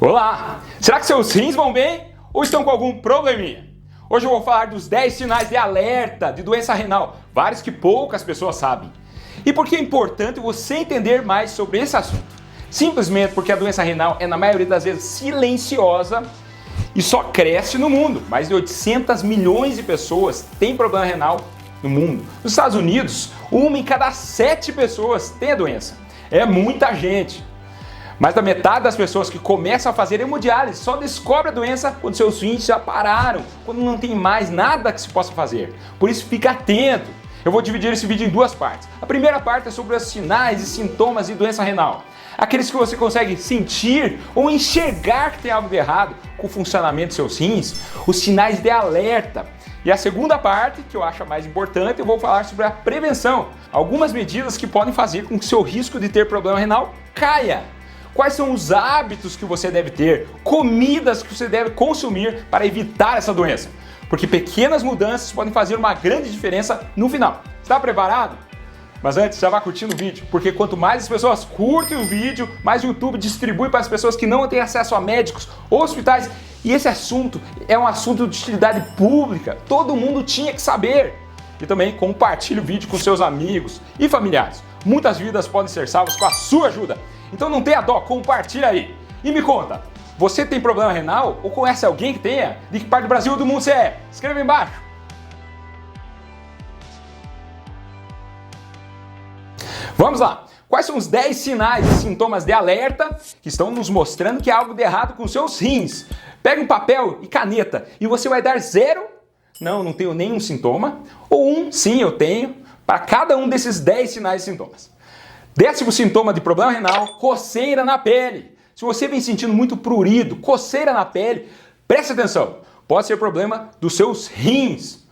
Olá! Será que seus rins vão bem ou estão com algum probleminha? Hoje eu vou falar dos 10 sinais de alerta de doença renal, vários que poucas pessoas sabem. E por que é importante você entender mais sobre esse assunto? Simplesmente porque a doença renal é na maioria das vezes silenciosa e só cresce no mundo. Mais de 800 milhões de pessoas têm problema renal no mundo. Nos Estados Unidos, 1 em cada 7 pessoas tem a doença. É muita gente. Mais da metade das pessoas que começam a fazer hemodiálise só descobre a doença quando seus rins já pararam, quando não tem mais nada que se possa fazer. Por isso, fica atento. Eu vou dividir esse vídeo em duas partes. A primeira parte é sobre os sinais e sintomas de doença renal. Aqueles que você consegue sentir ou enxergar que tem algo de errado com o funcionamento dos seus rins, os sinais de alerta. E a segunda parte, que eu acho a mais importante, eu vou falar sobre a prevenção. Algumas medidas que podem fazer com que seu risco de ter problema renal caia. Quais são os hábitos que você deve ter, comidas que você deve consumir para evitar essa doença? Porque pequenas mudanças podem fazer uma grande diferença no final. Está preparado? Mas antes, já vá curtindo o vídeo, porque quanto mais as pessoas curtem o vídeo, mais o YouTube distribui para as pessoas que não têm acesso a médicos ou hospitais. E esse assunto é um assunto de utilidade pública, todo mundo tinha que saber. E também compartilhe o vídeo com seus amigos e familiares. Muitas vidas podem ser salvas com a sua ajuda. Então não tenha dó, compartilha aí. E me conta, você tem problema renal ou conhece alguém que tenha? De que parte do Brasil ou do mundo você é? Escreva aí embaixo. Vamos lá. Quais são os 10 sinais e sintomas de alerta que estão nos mostrando que há algo de errado com seus rins? Pega um papel e caneta e você vai dar 0, não tenho nenhum sintoma, ou 1, sim, eu tenho, para cada um desses 10 sinais e sintomas. 10º sintoma de problema renal, coceira na pele. Se você vem sentindo muito prurido, coceira na pele, preste atenção, pode ser problema dos seus rins.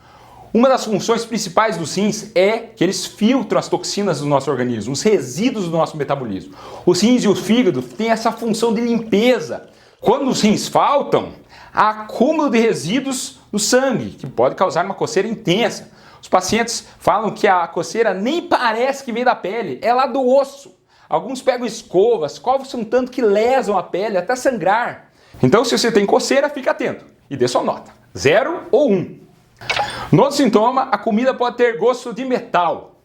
Uma das funções principais dos rins é que eles filtram as toxinas do nosso organismo, os resíduos do nosso metabolismo. Os rins e o fígado têm essa função de limpeza. Quando os rins faltam, há acúmulo de resíduos no sangue, que pode causar uma coceira intensa. Os pacientes falam que a coceira nem parece que vem da pele, é lá do osso. Alguns pegam escovas, coçam tanto que lesam a pele até sangrar. Então, se você tem coceira, fica atento e dê sua nota, 0 ou 1. No outro sintoma, a comida pode ter gosto de metal.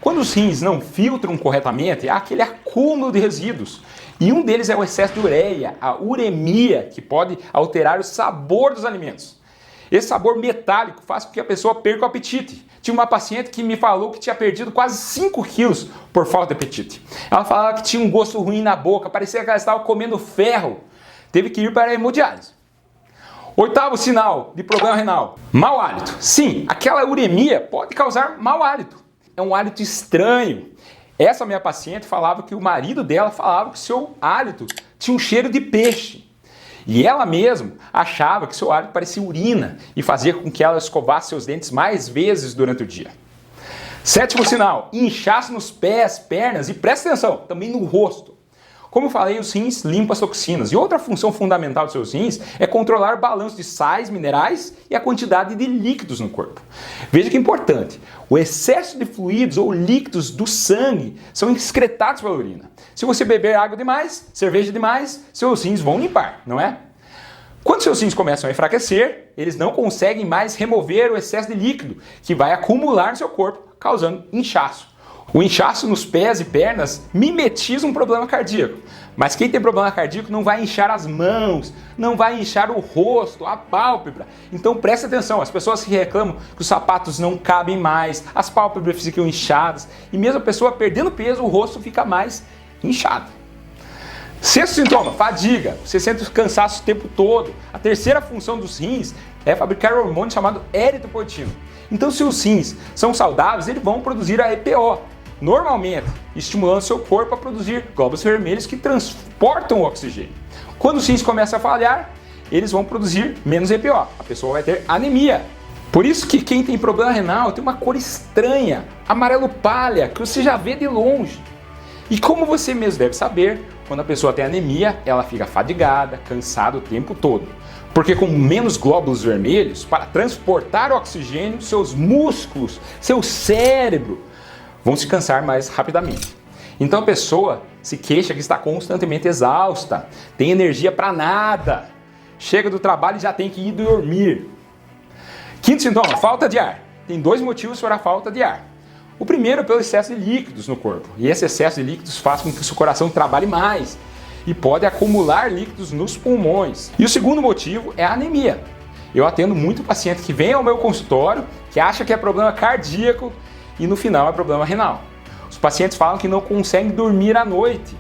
Quando os rins não filtram corretamente, há aquele acúmulo de resíduos. E um deles é o excesso de ureia, a uremia, que pode alterar o sabor dos alimentos. Esse sabor metálico faz com que a pessoa perca o apetite. Tinha uma paciente que me falou que tinha perdido quase 5 quilos por falta de apetite. Ela falava que tinha um gosto ruim na boca, parecia que ela estava comendo ferro. Teve que ir para a hemodiálise. 8º sinal de problema renal, mau hálito. Sim, aquela uremia pode causar mau hálito. É um hálito estranho. Essa minha paciente falava que o marido dela falava que seu hálito tinha um cheiro de peixe. E ela mesma achava que seu hálito parecia urina e fazia com que ela escovasse seus dentes mais vezes durante o dia. 7º sinal, inchaço nos pés, pernas e presta atenção, também no rosto. Como eu falei, os rins limpam as toxinas e outra função fundamental dos seus rins é controlar o balanço de sais, minerais e a quantidade de líquidos no corpo. Veja que é importante, o excesso de fluidos ou líquidos do sangue são excretados pela urina. Se você beber água demais, cerveja demais, seus rins vão limpar, não é? Quando seus rins começam a enfraquecer, eles não conseguem mais remover o excesso de líquido que vai acumular no seu corpo, causando inchaço. O inchaço nos pés e pernas mimetiza um problema cardíaco. Mas quem tem problema cardíaco não vai inchar as mãos, não vai inchar o rosto, a pálpebra. Então preste atenção, as pessoas que reclamam que os sapatos não cabem mais, as pálpebras ficam inchadas, e mesmo a pessoa perdendo peso, o rosto fica mais inchado. 6º sintoma, fadiga. Você sente cansaço o tempo todo. A terceira função dos rins é fabricar um hormônio chamado eritropoetina. Então, se os rins são saudáveis, eles vão produzir a EPO, normalmente estimulando seu corpo a produzir glóbulos vermelhos que transportam o oxigênio. Quando os rins começam a falhar, eles vão produzir menos EPO. A pessoa vai ter anemia. Por isso que quem tem problema renal tem uma cor estranha, amarelo palha, que você já vê de longe. E como você mesmo deve saber, quando a pessoa tem anemia, ela fica fadigada, cansada o tempo todo. Porque com menos glóbulos vermelhos, para transportar o oxigênio, seus músculos, seu cérebro vão se cansar mais rapidamente. Então a pessoa se queixa que está constantemente exausta, tem energia para nada, chega do trabalho e já tem que ir dormir. Quinto sintoma, falta de ar. Tem 2 motivos para a falta de ar. O primeiro é pelo excesso de líquidos no corpo. E esse excesso de líquidos faz com que o seu coração trabalhe mais e pode acumular líquidos nos pulmões. E o segundo motivo é a anemia. Eu atendo muito paciente que vem ao meu consultório, que acha que é problema cardíaco e no final é problema renal. Os pacientes falam que não conseguem dormir à noite.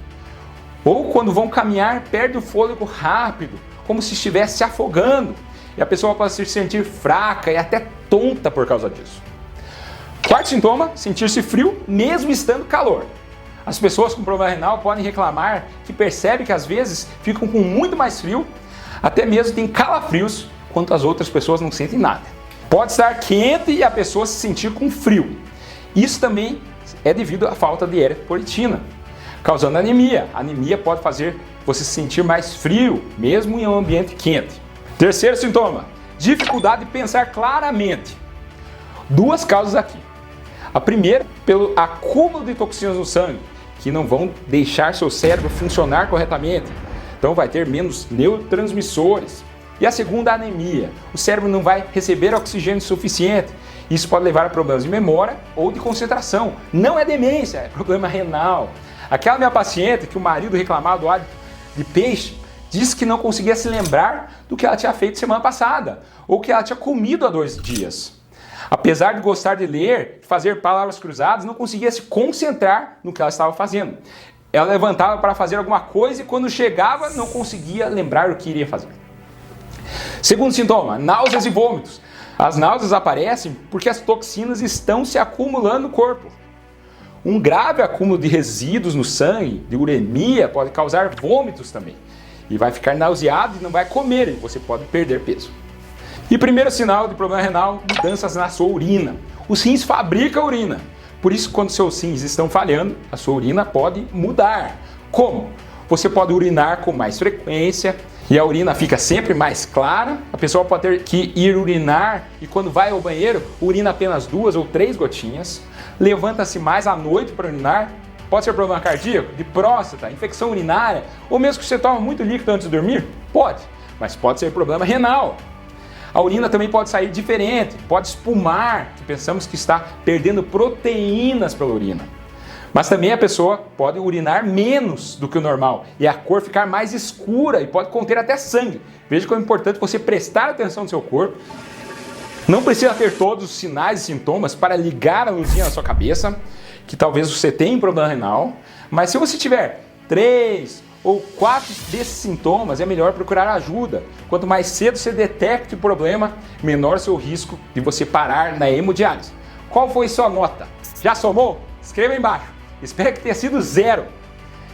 Ou quando vão caminhar, perde o fôlego rápido, como se estivesse se afogando. E a pessoa pode se sentir fraca e até tonta por causa disso. Quarto sintoma, sentir-se frio mesmo estando calor. As pessoas com problema renal podem reclamar que percebem que às vezes ficam com muito mais frio, até mesmo tem calafrios, enquanto as outras pessoas não sentem nada. Pode estar quente e a pessoa se sentir com frio. Isso também é devido à falta de eritropoetina, causando anemia. A anemia pode fazer você se sentir mais frio, mesmo em um ambiente quente. Terceiro sintoma, dificuldade de pensar claramente. 2 causas aqui. A primeira, pelo acúmulo de toxinas no sangue, que não vão deixar seu cérebro funcionar corretamente. Então vai ter menos neurotransmissores. E a segunda, a anemia. O cérebro não vai receber oxigênio suficiente. Isso pode levar a problemas de memória ou de concentração. Não é demência, é problema renal. Aquela minha paciente que o marido reclamava do hálito de peixe, disse que não conseguia se lembrar do que ela tinha feito semana passada, ou que ela tinha comido há 2 dias. Apesar de gostar de ler, de fazer palavras cruzadas, não conseguia se concentrar no que ela estava fazendo. Ela levantava para fazer alguma coisa e quando chegava não conseguia lembrar o que iria fazer. Segundo sintoma, náuseas e vômitos. As náuseas aparecem porque as toxinas estão se acumulando no corpo. Um grave acúmulo de resíduos no sangue, de uremia, pode causar vômitos também. E vai ficar nauseado e não vai comer, e você pode perder peso. E primeiro sinal de problema renal, mudanças na sua urina. Os rins fabricam urina. Por isso, quando seus rins estão falhando, a sua urina pode mudar. Como? Você pode urinar com mais frequência e a urina fica sempre mais clara. A pessoa pode ter que ir urinar e quando vai ao banheiro, urina apenas 2 ou 3 gotinhas. Levanta-se mais à noite para urinar. Pode ser problema cardíaco, de próstata, infecção urinária, ou mesmo que você toma muito líquido antes de dormir? Pode, mas pode ser problema renal. A urina também pode sair diferente, pode espumar, que pensamos que está perdendo proteínas pela urina. Mas também a pessoa pode urinar menos do que o normal e a cor ficar mais escura e pode conter até sangue. Veja como é importante você prestar atenção no seu corpo. Não precisa ter todos os sinais e sintomas para ligar a luzinha na sua cabeça, que talvez você tenha um problema renal, mas se você tiver 3 ou 4 desses sintomas, é melhor procurar ajuda. Quanto mais cedo você detecta o problema, menor seu risco de você parar na hemodiálise. Qual foi sua nota? Já somou? Escreva aí embaixo. Espero que tenha sido 0.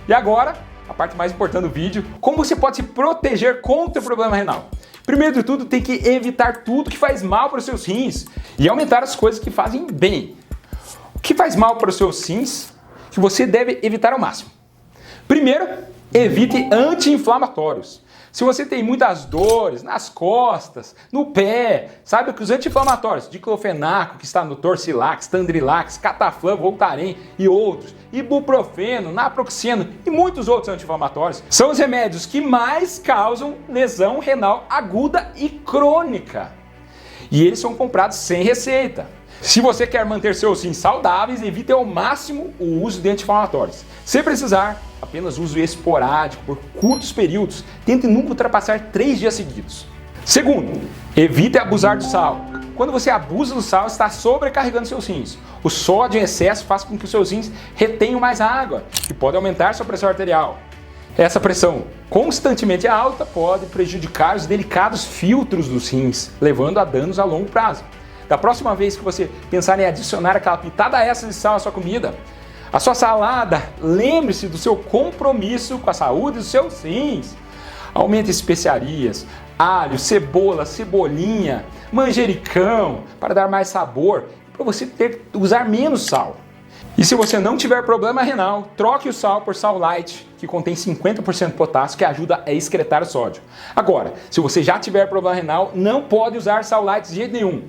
E agora, a parte mais importante do vídeo, como você pode se proteger contra o problema renal. Primeiro de tudo, tem que evitar tudo que faz mal para os seus rins e aumentar as coisas que fazem bem. O que faz mal para os seus rins que você deve evitar ao máximo? Primeiro, evite anti-inflamatórios. Se você tem muitas dores nas costas, no pé, saiba que os anti-inflamatórios, diclofenaco, que está no Torcilax, Tandrilax, Cataflam, Voltaren e outros, ibuprofeno, naproxeno e muitos outros anti-inflamatórios, são os remédios que mais causam lesão renal aguda e crônica. E eles são comprados sem receita. Se você quer manter seus rins saudáveis, evite ao máximo o uso de anti-inflamatórios. Se precisar, apenas uso esporádico por curtos períodos. Tente nunca ultrapassar 3 dias seguidos. Segundo, evite abusar do sal. Quando você abusa do sal, está sobrecarregando seus rins. O sódio em excesso faz com que os seus rins retenham mais água e pode aumentar sua pressão arterial. Essa pressão constantemente alta pode prejudicar os delicados filtros dos rins, levando a danos a longo prazo. Da próxima vez que você pensar em adicionar aquela pitada extra de sal à sua comida, a sua salada, lembre-se do seu compromisso com a saúde dos seus rins. Aumente especiarias, alho, cebola, cebolinha, manjericão, para dar mais sabor, para você usar menos sal. E se você não tiver problema renal, troque o sal por sal light, que contém 50% de potássio, que ajuda a excretar o sódio. Agora, se você já tiver problema renal, não pode usar sal light de jeito nenhum,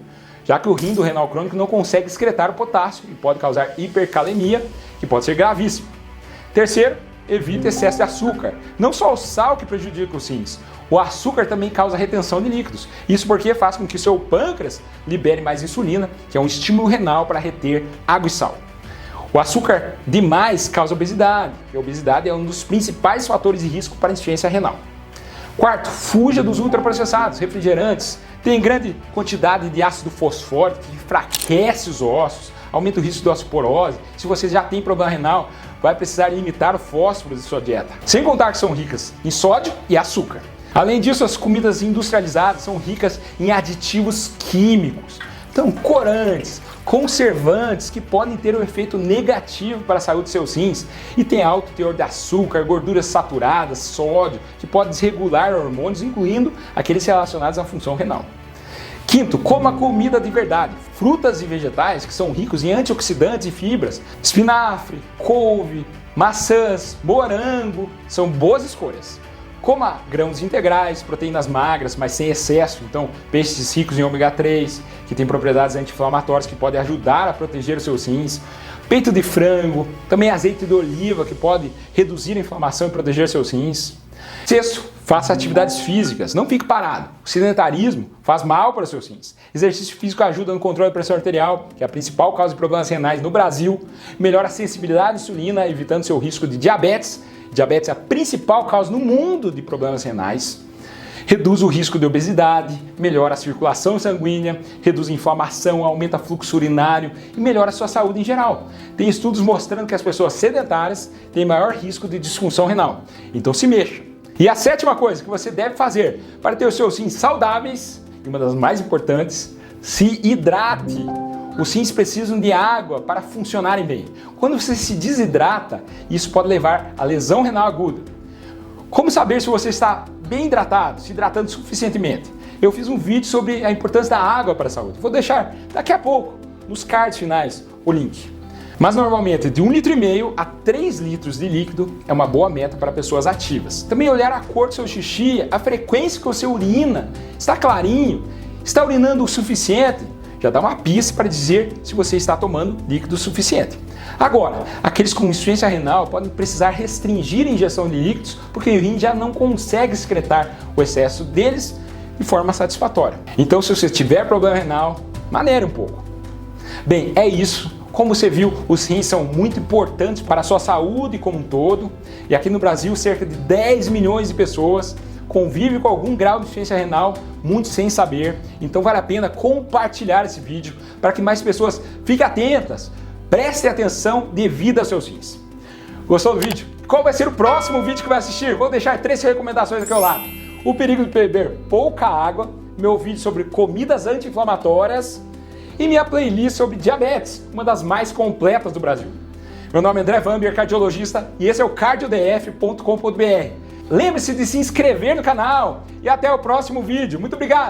já que o rim do renal crônico não consegue excretar o potássio e pode causar hipercalemia, que pode ser gravíssimo. Terceiro, evita excesso de açúcar. Não só o sal que prejudica os rins, o açúcar também causa retenção de líquidos. Isso porque faz com que o seu pâncreas libere mais insulina, que é um estímulo renal para reter água e sal. O açúcar demais causa obesidade, e a obesidade é um dos principais fatores de risco para insuficiência renal. Quarto, fuja dos ultraprocessados, refrigerantes. Tem grande quantidade de ácido fosfórico que enfraquece os ossos, aumenta o risco de osteoporose. Se você já tem problema renal, vai precisar limitar o fósforo de sua dieta. Sem contar que são ricas em sódio e açúcar. Além disso, as comidas industrializadas são ricas em aditivos químicos, então corantes, conservantes que podem ter um efeito negativo para a saúde de seus rins e tem alto teor de açúcar, gorduras saturadas, sódio, que pode desregular hormônios, incluindo aqueles relacionados à função renal. Quinto, coma comida de verdade. Frutas e vegetais que são ricos em antioxidantes e fibras, espinafre, couve, maçãs, morango, são boas escolhas. Coma grãos integrais, proteínas magras, mas sem excesso. Então, peixes ricos em ômega 3, que tem propriedades anti-inflamatórias que podem ajudar a proteger os seus rins. Peito de frango, também azeite de oliva, que pode reduzir a inflamação e proteger seus rins. Sexto, faça atividades físicas, não fique parado. O sedentarismo faz mal para os seus rins. Exercício físico ajuda no controle da pressão arterial, que é a principal causa de problemas renais no Brasil. Melhora a sensibilidade à insulina, evitando seu risco de diabetes. Diabetes é a principal causa no mundo de problemas renais. Reduz o risco de obesidade, melhora a circulação sanguínea, reduz a inflamação, aumenta o fluxo urinário e melhora a sua saúde em geral. Tem estudos mostrando que as pessoas sedentárias têm maior risco de disfunção renal. Então se mexa. E a sétima coisa que você deve fazer para ter os seus rins saudáveis, e uma das mais importantes, se hidrate. Os rins precisam de água para funcionarem bem. Quando você se desidrata, isso pode levar a lesão renal aguda. Como saber se você está bem hidratado, se hidratando suficientemente? Eu fiz um vídeo sobre a importância da água para a saúde. Vou deixar daqui a pouco, nos cards finais, o link. Mas normalmente de 1,5 litro a 3 litros de líquido é uma boa meta para pessoas ativas. Também olhar a cor do seu xixi, a frequência que você urina, está clarinho, está urinando o suficiente, já dá uma pista para dizer se você está tomando líquido suficiente. Agora, aqueles com insuficiência renal podem precisar restringir a injeção de líquidos porque o rim já não consegue excretar o excesso deles de forma satisfatória. Então, se você tiver problema renal, maneire um pouco. Bem, é isso. Como você viu, os rins são muito importantes para a sua saúde como um todo. E aqui no Brasil, cerca de 10 milhões de pessoas convivem com algum grau de insuficiência renal, muitos sem saber. Então vale a pena compartilhar esse vídeo para que mais pessoas fiquem atentas, prestem atenção devido aos seus rins. Gostou do vídeo? Qual vai ser o próximo vídeo que vai assistir? Vou deixar 3 recomendações aqui ao lado. O perigo de beber pouca água, meu vídeo sobre comidas anti-inflamatórias e minha playlist sobre diabetes, uma das mais completas do Brasil. Meu nome é André Vambier, cardiologista, e esse é o cardiodf.com.br. Lembre-se de se inscrever no canal e até o próximo vídeo. Muito obrigado!